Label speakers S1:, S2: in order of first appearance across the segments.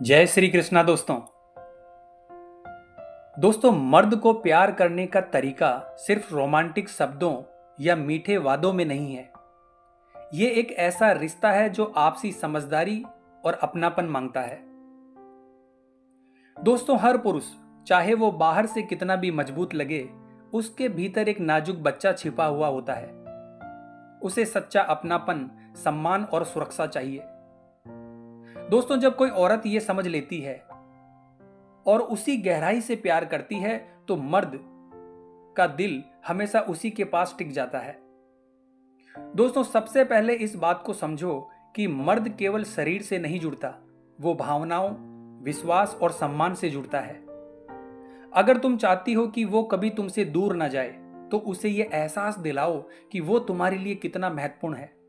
S1: जय श्री कृष्णा दोस्तों। मर्द को प्यार करने का तरीका सिर्फ रोमांटिक शब्दों या मीठे वादों में नहीं है। ये एक ऐसा रिश्ता है जो आपसी समझदारी और अपनापन मांगता है। हर पुरुष, चाहे वो बाहर से कितना भी मजबूत लगे, उसके भीतर एक नाजुक बच्चा छिपा हुआ होता है। उसे सच्चा अपनापन, सम्मान और सुरक्षा चाहिए। जब कोई औरत ये समझ लेती है और उसी गहराई से प्यार करती है, तो मर्द का दिल हमेशा उसी के पास टिक जाता है। सबसे पहले इस बात को समझो कि मर्द केवल शरीर से नहीं जुड़ता, वो भावनाओं, विश्वास और सम्मान से जुड़ता है। अगर तुम चाहती हो कि वो कभी तुमसे दूर ना जाए, तो उसे ये एहसास दिलाओ कि वो तुम्हारे लिए कितना महत्वपूर्ण है।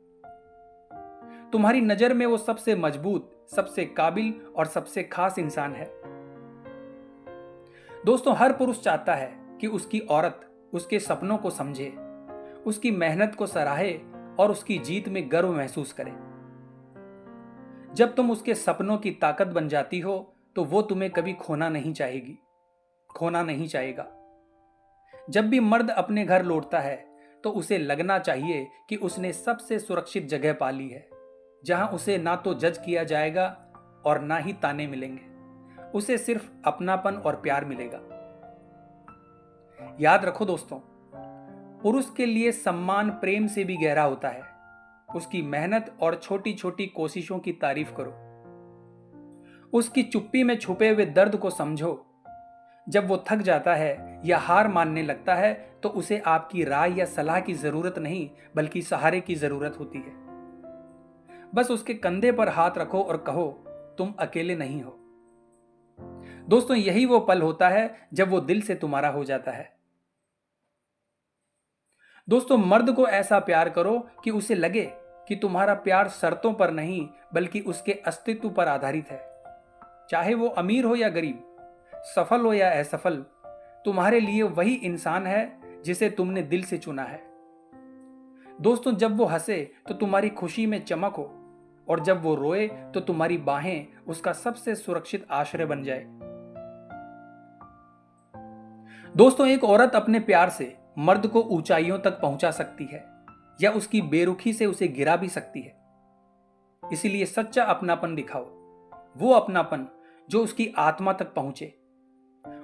S1: तुम्हारी नजर में वो सबसे मजबूत, सबसे काबिल और सबसे खास इंसान है। हर पुरुष चाहता है कि उसकी औरत उसके सपनों को समझे, उसकी मेहनत को सराहे और उसकी जीत में गर्व महसूस करे। जब तुम उसके सपनों की ताकत बन जाती हो, तो वो तुम्हें कभी खोना नहीं चाहेगा। जब भी मर्द अपने घर लौटता है, तो उसे लगना चाहिए कि उसने सबसे सुरक्षित जगह पा ली है, जहां उसे ना तो जज किया जाएगा और ना ही ताने मिलेंगे। उसे सिर्फ अपनापन और प्यार मिलेगा। याद रखो पुरुष के लिए सम्मान प्रेम से भी गहरा होता है। उसकी मेहनत और छोटी छोटी कोशिशों की तारीफ करो। उसकी चुप्पी में छुपे हुए दर्द को समझो। जब वो थक जाता है या हार मानने लगता है, तो उसे आपकी राय या सलाह की जरूरत नहीं, बल्कि सहारे की जरूरत होती है। बस उसके कंधे पर हाथ रखो और कहो, तुम अकेले नहीं हो। यही वो पल होता है जब वो दिल से तुम्हारा हो जाता है। मर्द को ऐसा प्यार करो कि उसे लगे कि तुम्हारा प्यार शर्तों पर नहीं, बल्कि उसके अस्तित्व पर आधारित है। चाहे वो अमीर हो या गरीब, सफल हो या असफल, तुम्हारे लिए वही इंसान है जिसे तुमने दिल से चुना है। जब वो हंसे तो तुम्हारी खुशी में चमक हो, और जब वो रोए तो तुम्हारी बाहें उसका सबसे सुरक्षित आश्रय बन जाए। एक औरत अपने प्यार से मर्द को ऊंचाइयों तक पहुंचा सकती है, या उसकी बेरुखी से उसे गिरा भी सकती है। इसीलिए सच्चा अपनापन दिखाओ, वो अपनापन जो उसकी आत्मा तक पहुंचे।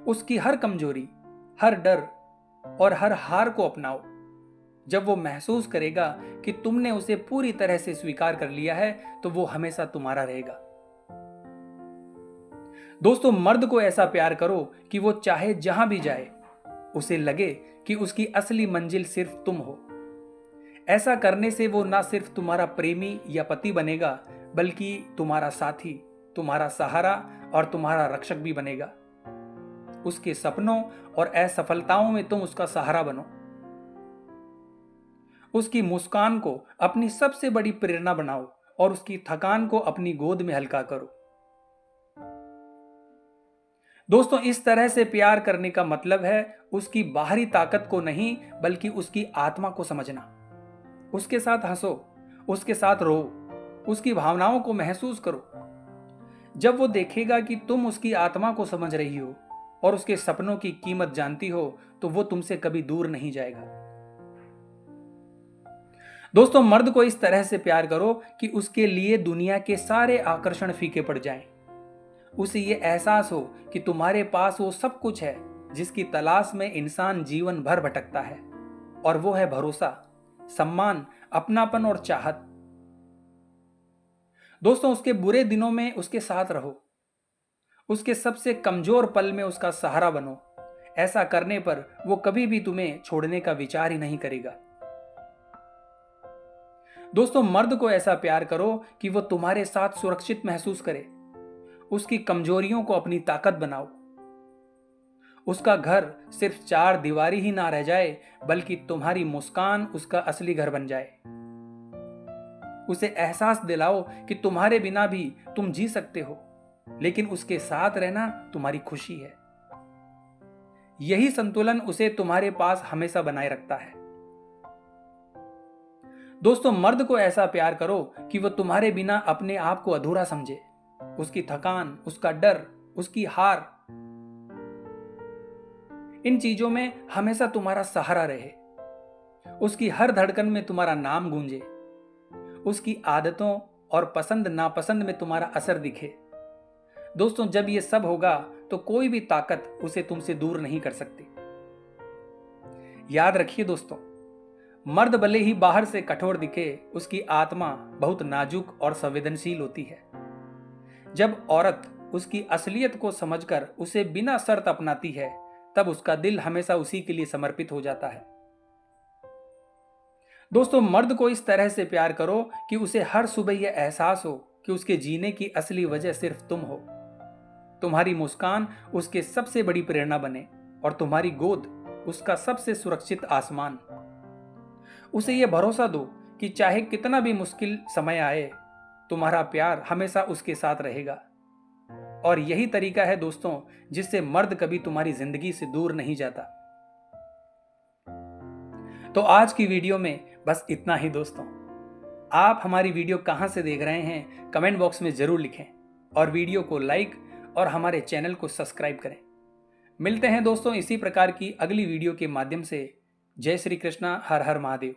S1: उसकी हर कमजोरी, हर डर और हर हार को अपनाओ। जब वो महसूस करेगा कि तुमने उसे पूरी तरह से स्वीकार कर लिया है, तो वो हमेशा तुम्हारा रहेगा। मर्द को ऐसा प्यार करो कि वो चाहे जहां भी जाए, उसे लगे कि उसकी असली मंजिल सिर्फ तुम हो। ऐसा करने से वो ना सिर्फ तुम्हारा प्रेमी या पति बनेगा, बल्कि तुम्हारा साथी, तुम्हारा सहारा और तुम्हारा रक्षक भी बनेगा। उसके सपनों और असफलताओं में तुम उसका सहारा बनो। उसकी मुस्कान को अपनी सबसे बड़ी प्रेरणा बनाओ और उसकी थकान को अपनी गोद में हल्का करो। इस तरह से प्यार करने का मतलब है उसकी बाहरी ताकत को नहीं, बल्कि उसकी आत्मा को समझना। उसके साथ हंसो, उसके साथ रो, उसकी भावनाओं को महसूस करो। जब वो देखेगा कि तुम उसकी आत्मा को समझ रही हो और उसके सपनों की कीमत जानती हो, तो वो तुमसे कभी दूर नहीं जाएगा। मर्द को इस तरह से प्यार करो कि उसके लिए दुनिया के सारे आकर्षण फीके पड़ जाएं। उसे ये एहसास हो कि तुम्हारे पास वो सब कुछ है जिसकी तलाश में इंसान जीवन भर भटकता है, और वो है भरोसा, सम्मान, अपनापन और चाहत। उसके बुरे दिनों में उसके साथ रहो। उसके सबसे कमजोर पल में उसका सहारा बनो। ऐसा करने पर वो कभी भी तुम्हें छोड़ने का विचार ही नहीं करेगा। मर्द को ऐसा प्यार करो कि वो तुम्हारे साथ सुरक्षित महसूस करे। उसकी कमजोरियों को अपनी ताकत बनाओ। उसका घर सिर्फ चार दीवारी ही ना रह जाए, बल्कि तुम्हारी मुस्कान उसका असली घर बन जाए। उसे एहसास दिलाओ कि तुम्हारे बिना भी तुम जी सकते हो, लेकिन उसके साथ रहना तुम्हारी खुशी है। यही संतुलन उसे तुम्हारे पास हमेशा बनाए रखता है। मर्द को ऐसा प्यार करो कि वह तुम्हारे बिना अपने आप को अधूरा समझे। उसकी थकान, उसका डर, उसकी हार, इन चीजों में हमेशा तुम्हारा सहारा रहे। उसकी हर धड़कन में तुम्हारा नाम गूंजे। उसकी आदतों और पसंद नापसंद में तुम्हारा असर दिखे। दोस्तों, जब ये सब होगा तो कोई भी ताकत उसे तुमसे दूर नहीं कर सकती। याद रखिए दोस्तों, मर्द भले ही बाहर से कठोर दिखे, उसकी आत्मा बहुत नाजुक और संवेदनशील होती है। जब औरत उसकी असलियत को समझकर उसे बिना शर्त अपनाती है, तब उसका दिल हमेशा उसी के लिए समर्पित हो जाता है। दोस्तों, मर्द को इस तरह से प्यार करो कि उसे हर सुबह यह एहसास हो कि उसके जीने की असली वजह सिर्फ तुम हो। तुम्हारी मुस्कान उसके सबसे बड़ी प्रेरणा बने और तुम्हारी गोद उसका सबसे सुरक्षित आसमान। उसे यह भरोसा दो कि चाहे कितना भी मुश्किल समय आए, तुम्हारा प्यार हमेशा उसके साथ रहेगा। और यही तरीका है दोस्तों, जिससे मर्द कभी तुम्हारी जिंदगी से दूर नहीं जाता। तो आज की वीडियो में बस इतना ही दोस्तों। आप हमारी वीडियो कहां से देख रहे हैं, कमेंट बॉक्स में जरूर लिखें और वीडियो को लाइक और हमारे चैनल को सब्सक्राइब करें। मिलते हैं दोस्तों इसी प्रकार की अगली वीडियो के माध्यम से। जय श्री कृष्णा, हर हर महादेव।